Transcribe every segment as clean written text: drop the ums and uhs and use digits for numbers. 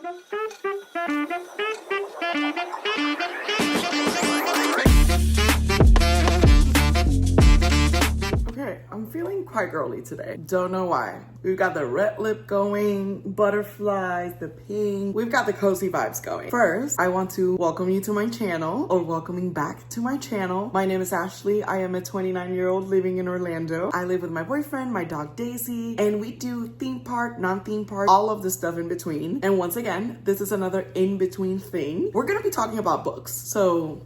Okay, I'm feeling quite girly today. Don't know why. We've got the red lip going, butterflies, the pink. We've got the cozy vibes going. First, I want to welcome you to my channel, or welcoming back to my channel. My name is Ashley. I am a 29-year-old living in Orlando. I live with my boyfriend, my dog Daisy, and we do theme park, non-theme park, all of the stuff in between. And once again, this is another in-between thing. We're gonna be talking about books. So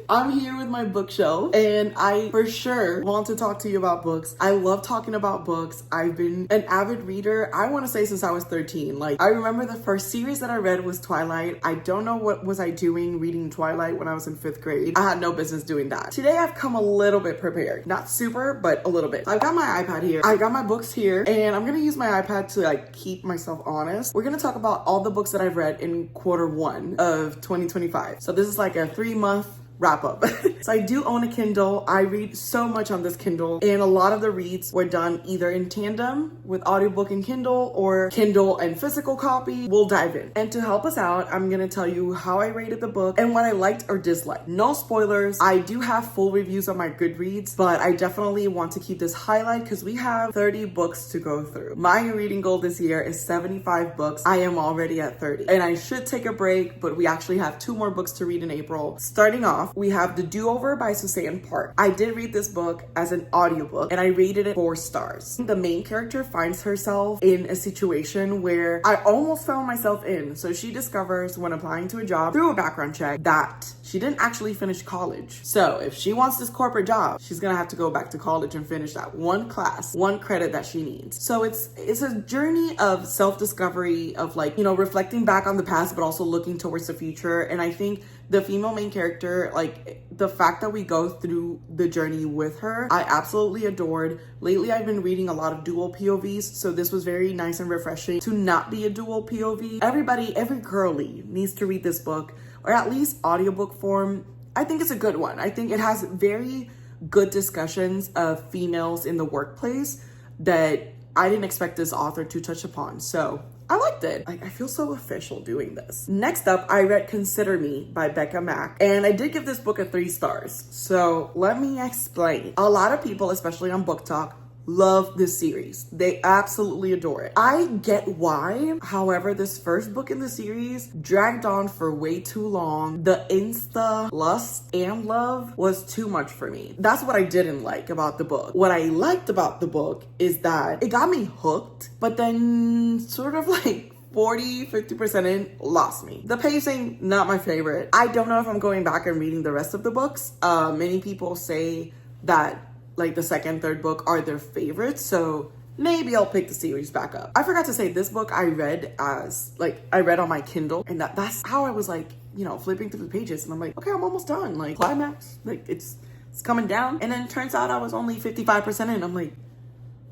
I'm here with my bookshelf, and I for sure want to talk to you about books. I love talking about books. I've been an avid reader, I want to say since I was 13. Like, I remember the first series that I read was Twilight. I don't know what was I doing reading Twilight when I was in 5th grade. I had no business doing that. Today I've come a little bit prepared. Not super, but a little bit. I've got my iPad here. I got my books here, and I'm gonna use my iPad to like keep myself honest. We're gonna talk about all the books that I've read in Q1 of 2025. So this is like a 3-month wrap up. So I do own a Kindle. I read so much on this Kindle, and a lot of the reads were done either in tandem with audiobook and Kindle, or Kindle and physical copy. We'll dive in. And to help us out, I'm gonna tell you how I rated the book and what I liked or disliked. No spoilers. I do have full reviews on my Goodreads, but I definitely want to keep this highlight because we have 30 books to go through. My reading goal this year is 75 books. I am already at 30, and I should take a break, but we actually have 2 more books to read in April. Starting off, we have The Do-Over by Suzanne Park. I did read this book as an audiobook, and I rated it 4 stars. The main character finds herself in a situation where I almost found myself in. So she discovers when applying to a job through a background check that she didn't actually finish college. So if she wants this corporate job, she's gonna have to go back to college and finish that one class, one credit that she needs. So it's a journey of self-discovery, of like, you know, reflecting back on the past, but also looking towards the future. And I think the female main character, like the fact that we go through the journey with her, I absolutely adored. Lately, I've been reading a lot of dual POVs, so this was very nice and refreshing to not be a dual POV. Every girly needs to read this book, or at least audiobook form. I think it's a good one. I think it has very good discussions of females in the workplace that I didn't expect this author to touch upon. So I liked it. Like, I feel so official doing this. Next up, I read Consider Me by Becca Mack, and I did give this book a 3 stars. So let me explain. A lot of people, especially on BookTok, love this series. They absolutely adore it. I get why. However, this first book in the series dragged on for way too long. The insta lust and love was too much for me. That's what I didn't like about the book. What I liked about the book is that it got me hooked, but then sort of like 40-50% in, lost me. The pacing, not my favorite. I don't know if I'm going back and reading the rest of the books. Many people say that like the 2nd, 3rd book are their favorites, so maybe I'll pick the series back up. I forgot to say, this book I read as, like, I read on my Kindle, and that's how I was like, you know, flipping through the pages, and I'm like, okay, I'm almost done. Like, climax, like, it's coming down. And then it turns out I was only 55% in. I'm like,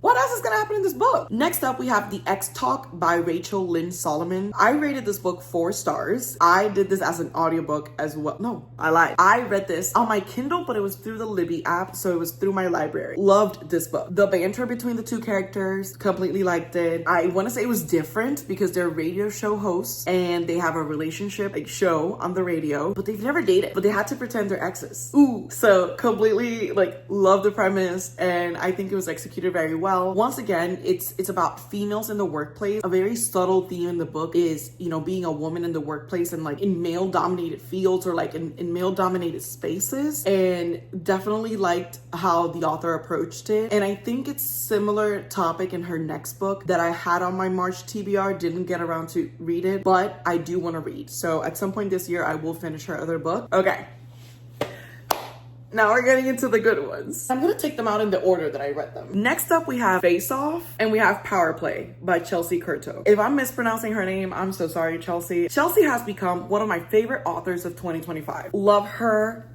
what else is gonna happen in this book? Next up, we have The X Talk by Rachel Lynn Solomon. I rated this book 4 stars. I did this as an audiobook as well. No, I lied. I read this on my Kindle, but it was through the Libby app, so it was through my library. Loved this book. The banter between the 2 characters, completely liked it. I want to say it was different because they're radio show hosts and they have a relationship, like, show on the radio, but they've never dated, but they had to pretend they're exes. Ooh, so completely, like, love the premise, and I think it was executed very well. Once again, it's about females in the workplace. A very subtle theme in the book is, you know, being a woman in the workplace and like in male dominated fields, or like in male dominated spaces, and definitely liked how the author approached it. And I think it's similar topic in her next book that I had on my March TBR, didn't get around to read it, but I do want to read. So at some point this year, I will finish her other book. Okay. Now we're getting into the good ones. I'm gonna take them out in the order that I read them. Next up, we have Face Off, and we have Power Play by Chelsea Curto. If I'm mispronouncing her name, I'm so sorry, Chelsea. Chelsea has become one of my favorite authors of 2025. Love her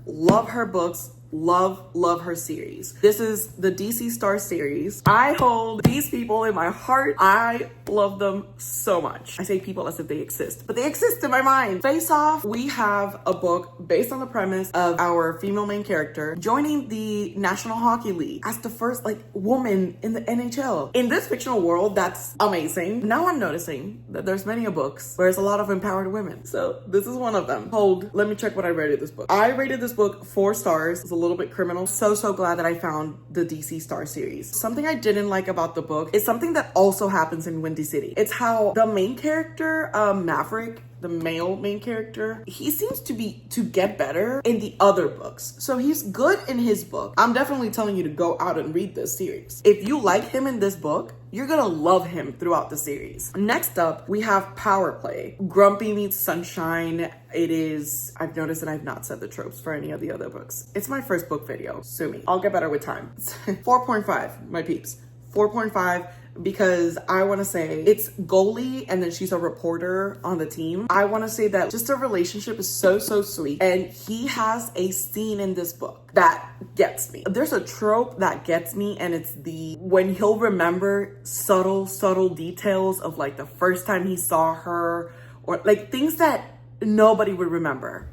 books. love her series. This is the DC Star series. I hold these people in my heart. I love them so much. I say people as if they exist, but they exist in my mind. Face Off, we have a book based on the premise of our female main character joining the National Hockey League as the first woman in the NHL. In this fictional world, that's amazing. Now I'm noticing that there's many books where there's a lot of empowered women. So this is one of them. Let me check what I rated this book. I rated this book 4 stars. It's a little bit criminal. So glad that I found the DC Star series. Something I didn't like about the book is something that also happens in Windy City. It's how the main character, Maverick, the male main character, he seems to get better in the other books. So he's good in his book. I'm definitely telling you to go out and read this series. If you like him in this book, you're gonna love him throughout the series. Next up, we have Power Play. Grumpy meets Sunshine. I've noticed that I've not said the tropes for any of the other books. It's my first book video, sue me. I'll get better with time. 4.5, my peeps. 4.5, because I want to say it's goalie and then she's a reporter on the team. I want to say that just a relationship is so sweet, and he has a scene in this book that gets me. There's a trope that gets me, and it's when he'll remember subtle details of the first time he saw her, or things that nobody would remember.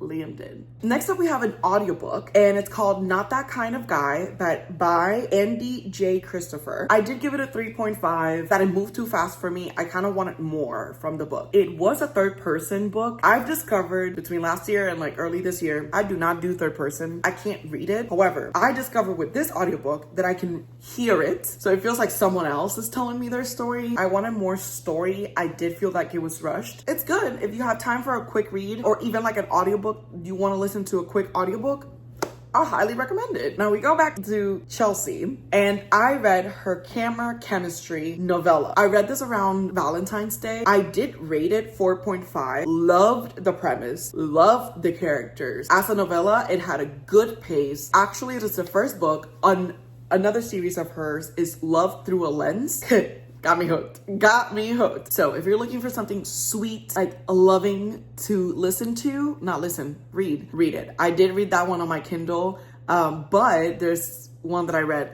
Liam did. Next up, we have an audiobook, and it's called Not That Kind of Guy by Andy J. Christopher. I did give it a 3.5. That it moved too fast for me. I kind of wanted more from the book. It was a third person book. I've discovered between last year and early this year, I do not do third person. I can't read it. However, I discovered with this audiobook that I can hear it. So it feels like someone else is telling me their story. I wanted more story. I did feel like it was rushed. It's good if you have time for a quick read, or even an audiobook. You want to listen to a quick audiobook? I'll highly recommend it. Now we go back to Chelsea, and I read her Camera Chemistry novella. I read this around Valentine's Day. I did rate it 4.5. Loved the premise, loved the characters. As a novella, it had a good pace. Actually, it is the first book on another series of hers is Love Through a Lens. Got me hooked. So if you're looking for something sweet, loving to listen to, read it. I did read that one on my Kindle, but there's one that I read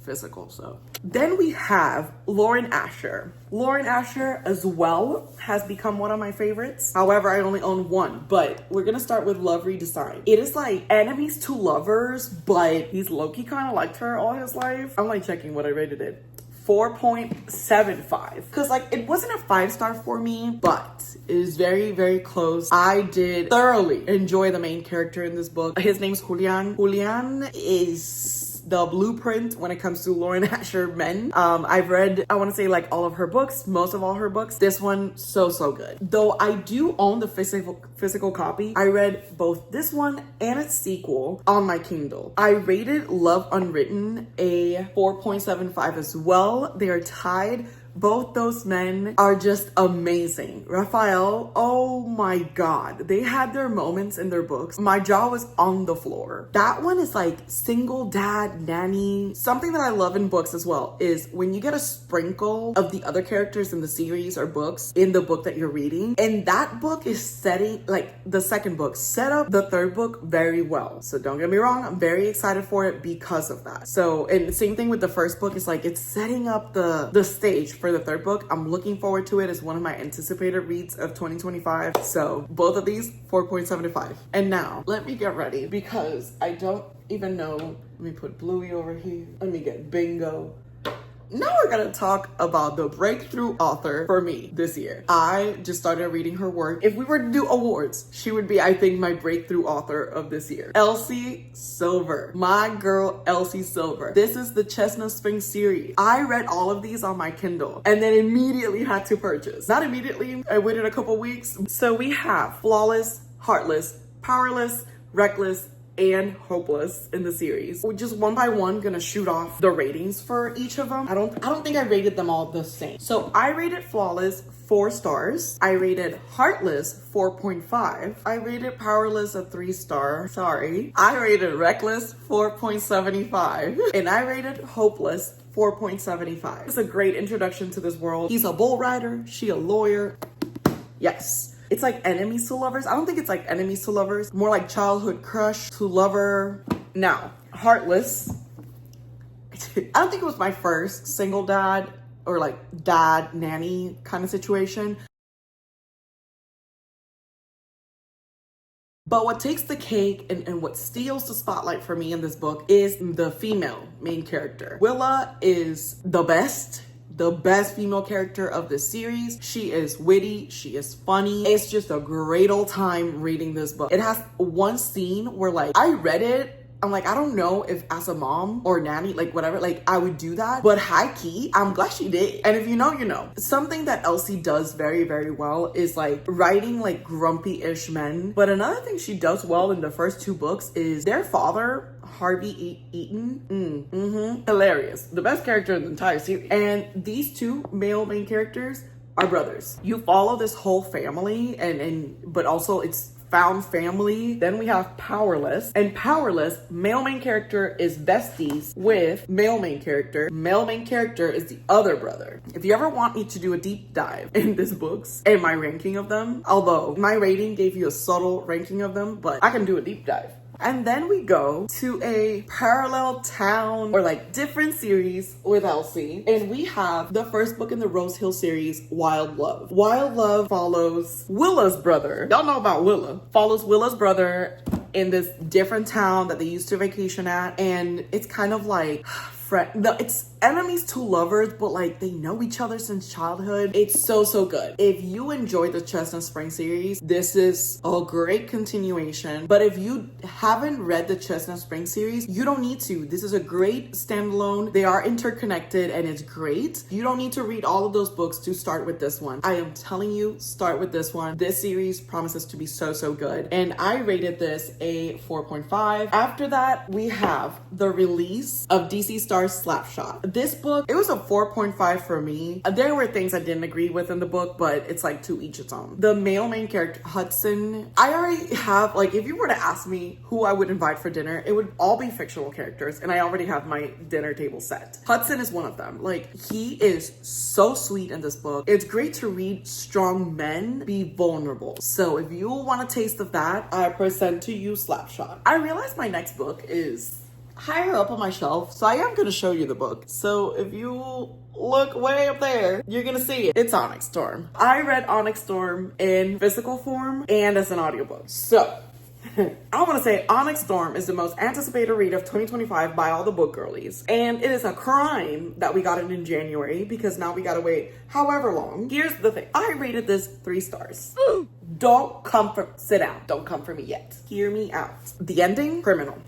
physical. So then we have Lauren Asher. Lauren Asher as well has become one of my favorites. However, I only own one, but we're gonna start with Love Redesign. It is enemies to lovers, but he's low-key kind of liked her all his life. I'm checking what I rated it. 4.75, because it wasn't a 5-star for me, but it is very close. I did thoroughly enjoy the main character in this book. His name's Julian. Julian is the blueprint when it comes to Lauren Asher men. I've read, I want to say all of her books, most of all her books. This one, so good. Though I do own the physical copy, I read both this one and its sequel on my Kindle. I rated Love Unwritten a 4.75 as well. They are tied. Both those men are just amazing. Raphael, oh my God. They had their moments in their books. My jaw was on the floor. That one is single dad, nanny. Something that I love in books as well is when you get a sprinkle of the other characters in the series or books in the book that you're reading. And that book is setting, the second book, set up the third book very well. So don't get me wrong, I'm very excited for it because of that. So, and the same thing with the first book is it's setting up the stage for the third book. I'm looking forward to it. It's one of my anticipated reads of 2025. So both of these, 4.75. And now let me get ready because I don't even know. Let me put Bluey over here. Let me get Bingo. Now we're gonna talk about the breakthrough author for me this year. I just started reading her work. If we were to do awards, she would be, I think, my breakthrough author of this year. Elsie Silver. My girl, Elsie Silver. This is the Chestnut Spring series. I read all of these on my Kindle and then immediately had to purchase. Not immediately, I waited a couple weeks. So we have Flawless, Heartless, Powerless, Reckless, and Hopeless in the series. We're just one by one gonna shoot off the ratings for each of them. I don't think I rated them all the same. So I rated Flawless 4 stars. I rated Heartless 4.5. I rated Powerless a 3-star. Sorry. I rated Reckless 4.75. And I rated Hopeless 4.75. It's a great introduction to this world. He's a bull rider. She a lawyer. Yes. It's enemies to lovers. I don't think it's enemies to lovers. More childhood crush to lover. Now, Heartless. I don't think it was my first single dad or like dad nanny kind of situation. But what takes the cake and what steals the spotlight for me in this book is the female main character. Willa is the best female character of the series. She is witty, she is funny. It's just a great old time reading this book. It has one scene where like I read it, I'm like, I don't know if as a mom or nanny, like whatever, like I would do that, but high key, I'm glad she did. And if you know, you know. Something that Elsie does very, very well is like writing like grumpy-ish men. But another thing she does well in the first 2 books is their father, Harvey Eaton. Hilarious. The best character in the entire series. And these 2 male main characters are brothers. You follow this whole family but also it's found family. Then we have Powerless, and Powerless, male main character is besties with male main character. Male main character is the other brother. If you ever want me to do a deep dive in these books and my ranking of them, although my rating gave you a subtle ranking of them, but I can do a deep dive. And then we go to a parallel town or like different series with Elsie. And we have the first book in the Rose Hill series, Wild Love. Wild Love follows Willa's brother. Y'all know about Willa. Follows Willa's brother in this different town that they used to vacation at. And it's kind of like it's enemies to lovers, but like they know each other since childhood. It's so good. If you enjoyed the Chestnut Spring series, this is a great continuation. But if you haven't read the Chestnut Spring series, you don't need to. This is a great standalone. They are interconnected and it's great. You don't need to read all of those books to start with this one. I am telling you, start with this one. This series promises to be so good. And I rated this a 4.5. After that, we have the release of DC Star's Slapshot. This book, it was a 4.5 for me. There were things I didn't agree with in the book, but it's like to each its own. The male main character, Hudson, I already have, like, if you were to ask me who I would invite for dinner, it would all be fictional characters, and I already have my dinner table set. Hudson is one of them. Like, he is so sweet in this book. It's great to read strong men be vulnerable. So if you want a taste of that, I present to you Slapshot. I realize my next book is higher up on my shelf, so I am going to show you the book. So if you look way up there, you're going to see it. It's Onyx Storm. I read Onyx Storm in physical form and as an audiobook. So I want to say Onyx Storm is the most anticipated read of 2025 by all the book girlies. And it is a crime that we got it in January because now we got to wait however long. Here's the thing. I rated this 3 stars. Don't come for, sit down. Don't come for me yet. Hear me out. The ending, criminal.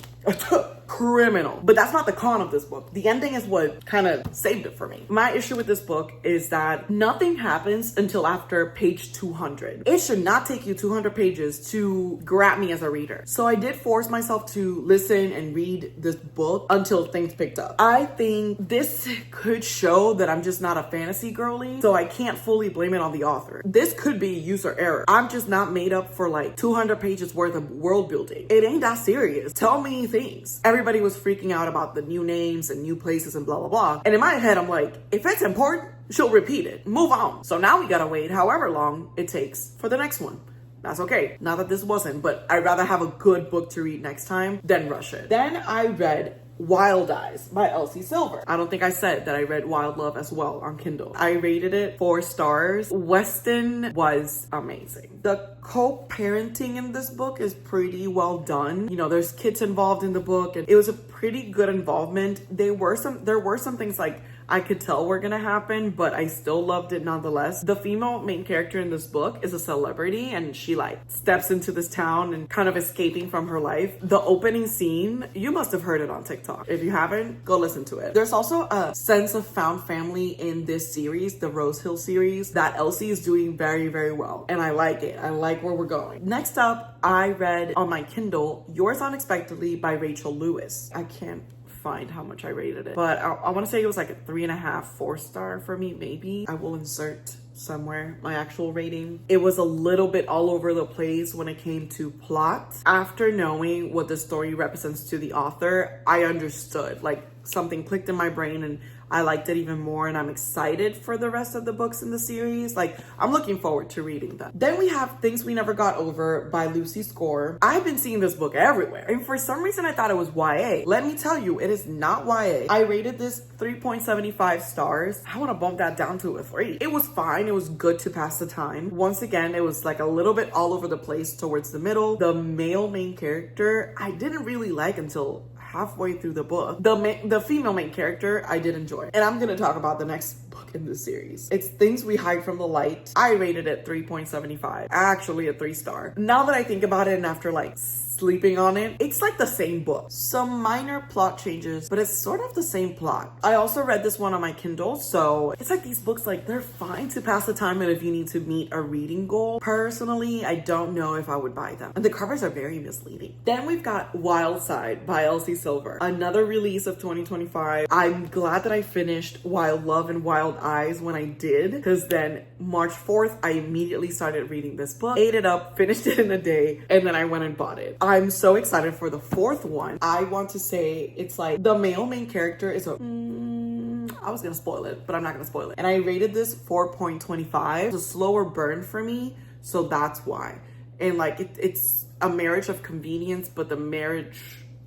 Criminal. But that's not the con of this book. The ending is what kind of saved it for me. My issue with this book is that nothing happens until after page 200. It should not take you 200 pages to grab me as a reader. So I did force myself to listen and read this book until things picked up. I think this could show that I'm just not a fantasy girly, so I can't fully blame it on the author. This could be user error. I'm just not made up for like 200 pages worth of world building. It ain't that serious. Tell me things. Everybody was freaking out about the new names and new places and blah, blah, blah. And in my head, I'm like, if it's important, she'll repeat it. Move on. So now we gotta wait however long it takes for the next one. That's okay. Not that this wasn't, but I'd rather have a good book to read next time than rush it. Then I read Wild Eyes by Elsie Silver. I don't think I said that I read Wild Love as well on Kindle. I rated it 4 stars. Weston was amazing. The co-parenting in this book is pretty well done. You know, there's kids involved in the book and it was a pretty good involvement. There were some things like I could tell were gonna happen, but I still loved it nonetheless. The female main character in this book is a celebrity and she like steps into this town and kind of escaping from her life. The opening scene, you must have heard it on TikTok. If you haven't, go listen to it. There's also a sense of found family in this series, the Rose Hill series, that Elsie is doing very, very well. And I like it. I like where we're going. Next up, I read on my Kindle, Yours Unexpectedly by Rachel Lewis. I can't find how much I rated it, but I want to say it was like a 3.5, 4 star for me, maybe. I will insert somewhere my actual rating. It was a little bit all over the place when it came to plot. After knowing what the story represents to the author, I understood, like something clicked in my brain and I liked it even more, and I'm excited for the rest of the books in the series. Like, I'm looking forward to reading them. Then we have Things We Never Got Over by Lucy Score. I've been seeing this book everywhere, and for some reason I thought it was YA. Let me tell you, it is not YA. I rated this 3.75 stars. I want to bump that down to a 3. It was fine. It was good to pass the time. Once again, it was like a little bit all over the place towards the middle. The male main character, I didn't really like until halfway through the book. The female main character, I did enjoy. And I'm gonna talk about the next book in this series. It's Things We Hide from the Light. I rated it 3.75. Actually a 3-star. Now that I think about it and after like sleeping on it, it's like the same book. Some minor plot changes, but it's sort of the same plot. I also read this one on my Kindle, so it's like these books, like, they're fine to pass the time and if you need to meet a reading goal. Personally, I don't know if I would buy them. And the covers are very misleading. Then we've got Wild Side by Elsie Silver, another release of 2025. I'm glad that I finished Wild Love and Wild Eyes when I did, because then March 4th, I immediately started reading this book, ate it up, finished it in a day, and then I went and bought it. I'm so excited for the 4th one. I want to say it's like the male main character is a... I was gonna spoil it, but I'm not gonna spoil it. And I rated this 4.25. It's a slower burn for me, so that's why. And like, it's a marriage of convenience, but the marriage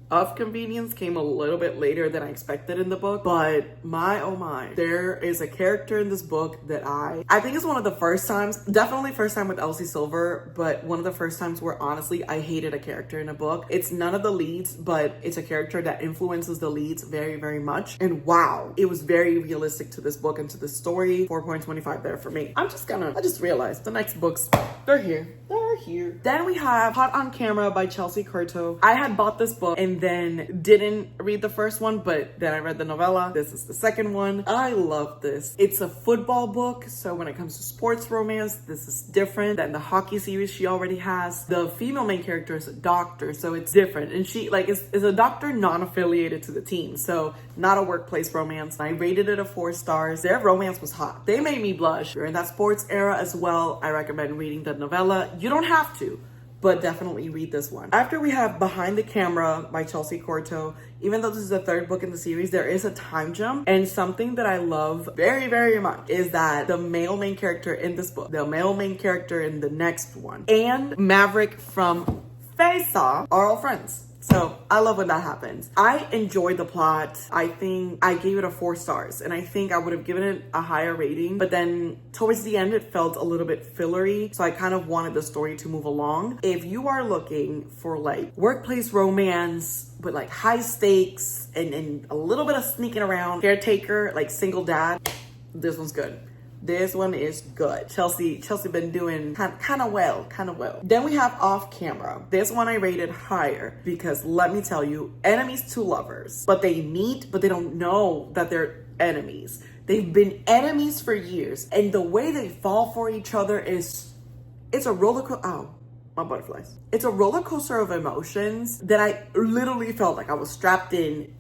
of convenience came a little bit later than I expected in the book. But my oh my, there is a character in this book that I think it's one of the first times, definitely first time with Elsie Silver, but one of the first times where honestly I hated a character in a book. It's none of the leads, but it's a character that influences the leads very, very much. And wow, it was very realistic to this book and to the story. 4.25 there for me. I just realized the next books, they're here. Here. Then we have Hot on Camera by Chelsea Curto. I had bought this book and then didn't read the first one, but then I read the novella. This is the second one. I love this. It's a football book, so when it comes to sports romance, this is different than the hockey series she already has. The female main character is a doctor, so it's different. And she is a doctor non-affiliated to the team, so not a workplace romance. I rated it a 4 stars. Their romance was hot. They made me blush. During that sports era as well, I recommend reading the novella. You don't have to, but definitely read this one. After we have Behind the Camera by Chelsea Curto. Even though this is the 3rd book in the series, there is a time jump, and something that I love very, very much is that the male main character in this book, the male main character in the next one, and Maverick from Face Off are all friends. So I love when that happens. I enjoyed the plot. I think I gave it a 4 stars, and I think I would have given it a higher rating, but then towards the end it felt a little bit fillery, so I kind of wanted the story to move along. If you are looking for like workplace romance with like high stakes and a little bit of sneaking around, caretaker, like single dad, this one's good. This one is good. Chelsea been doing kind of well. Then we have Off Camera. This one I rated higher because let me tell you, enemies to lovers, but they meet, but they don't know that they're enemies. They've been enemies for years, and the way they fall for each other it's a roller coaster. Oh, my butterflies. It's a roller coaster of emotions that I literally felt like I was strapped in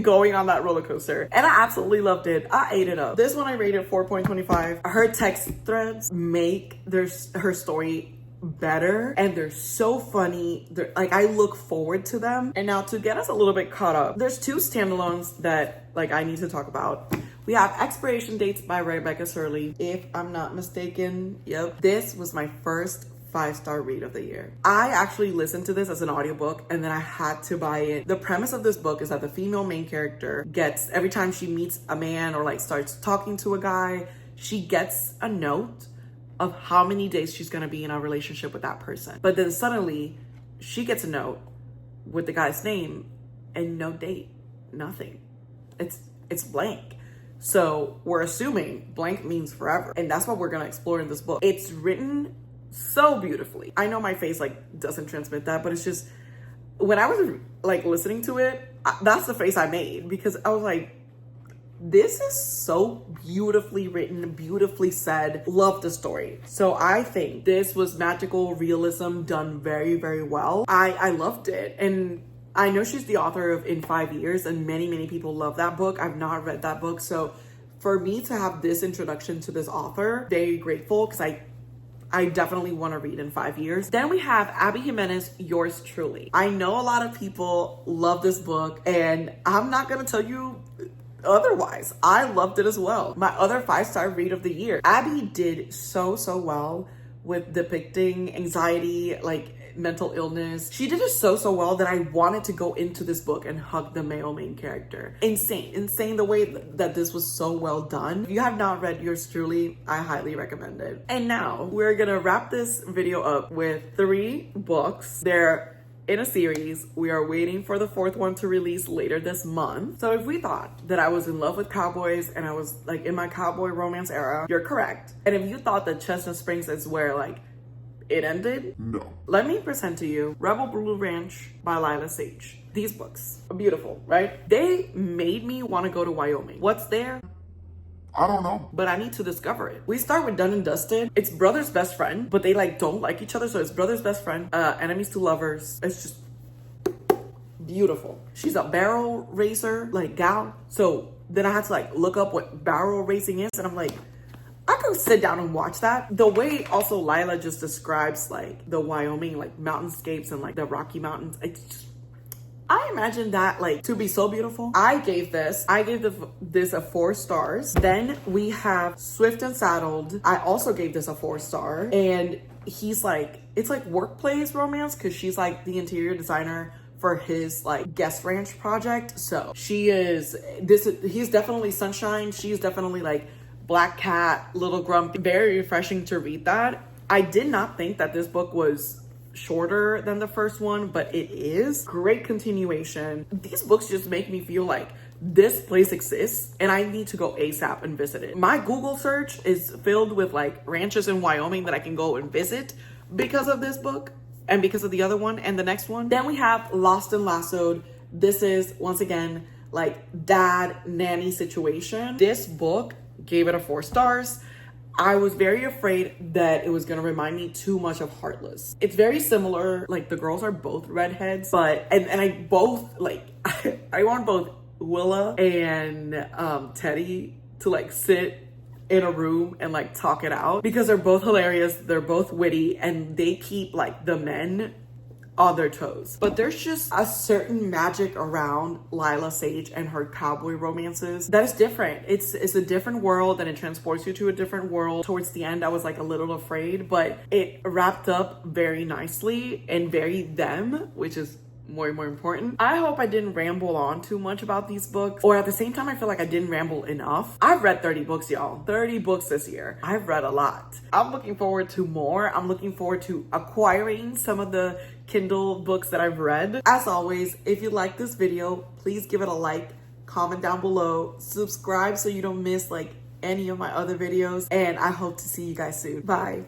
going on that roller coaster, and I absolutely loved it. I ate it up. This one I rated 4.25. Her text threads make her story better, and they're so funny. Like, I look forward to them. And now to get us a little bit caught up, there's 2 standalones that like I need to talk about. We have Expiration Dates by Rebecca Shirley, if I'm not mistaken. Yep, this was my first 5-star read of the year. I actually listened to this as an audiobook, and then I had to buy it. The premise of this book is that the female main character gets, every time she meets a man or like starts talking to a guy, she gets a note of how many days she's gonna be in a relationship with that person. But then suddenly she gets a note with the guy's name and no date, nothing. It's blank. So we're assuming blank means forever, and that's what we're gonna explore in this book. It's written so beautifully. I know my face like doesn't transmit that, but it's just, when I was like listening to it, that's the face I made, because I was like, this is so beautifully written, beautifully said. Love the story. So I think this was magical realism done very, very well. I loved it. And I know she's the author of In 5 Years, and many people love that book. I've not read that book. So for me to have this introduction to this author, very grateful, because I definitely want to read In 5 Years. Then we have Abby Jimenez, Yours Truly. I know a lot of people love this book, and I'm not going to tell you otherwise. I loved it as well. My other 5-star read of the year. Abby did so well with depicting anxiety, like mental illness. She did it so well that I wanted to go into this book and hug the male main character. Insane the way that this was so well done. If you have not read yours truly, I highly recommend it. And now we're gonna wrap this video up with 3 books. They're in a series. We are waiting for the 4th one to release later this month. So if we thought that I was in love with cowboys and I was like in my cowboy romance era, you're correct. And if you thought that Chestnut Springs is where like it ended, no. Let me present to you Rebel Blue Ranch by Lila Sage. These books are beautiful, right? They made me want to go to Wyoming. What's there? I don't know. But I need to discover it. We start with Done and Dusted. It's brother's best friend, but they like don't like each other. So it's brother's best friend, enemies to lovers. It's just beautiful. She's a barrel racer, like gal. So then I had to like look up what barrel racing is. And I'm like, I could sit down and watch that. The way also Lila just describes like the Wyoming, like mountainscapes and like the Rocky Mountains. I imagine that like to be so beautiful. I gave this a 4 stars. Then we have Swift and Saddled. I also gave this a 4 star. And he's like, it's like workplace romance because she's like the interior designer for his like guest ranch project. So he's definitely sunshine. She's definitely like black cat, little grumpy. Very refreshing to read that. I did not think that this book was shorter than the first one, but it is. Great continuation. These books just make me feel like this place exists and I need to go ASAP and visit it. My Google search is filled with like ranches in Wyoming that I can go and visit because of this book and because of the other one and the next one. Then we have Lost and Lassoed. This is once again like dad nanny situation. This book gave it a 4 stars. I was very afraid that it was gonna remind me too much of Heartless. It's very similar, like the girls are both redheads, but, and I both, like, I want both Willa and Teddy to like sit in a room and like talk it out because they're both hilarious, they're both witty, and they keep like the men on their toes. But there's just a certain magic around Lila Sage and her cowboy romances that is different. It's a different world and it transports you to a different world. Towards the end, I was like a little afraid, but it wrapped up very nicely and very them, which is more and more important. I hope I didn't ramble on too much about these books, or at the same time I feel like I didn't ramble enough. I've read 30 books, y'all. 30 books this year. I've read a lot. I'm looking forward to more. I'm looking forward to acquiring some of the Kindle books that I've read. As always, if you like this video, please give it a like, comment down below, subscribe so you don't miss like any of my other videos, and I hope to see you guys soon. Bye.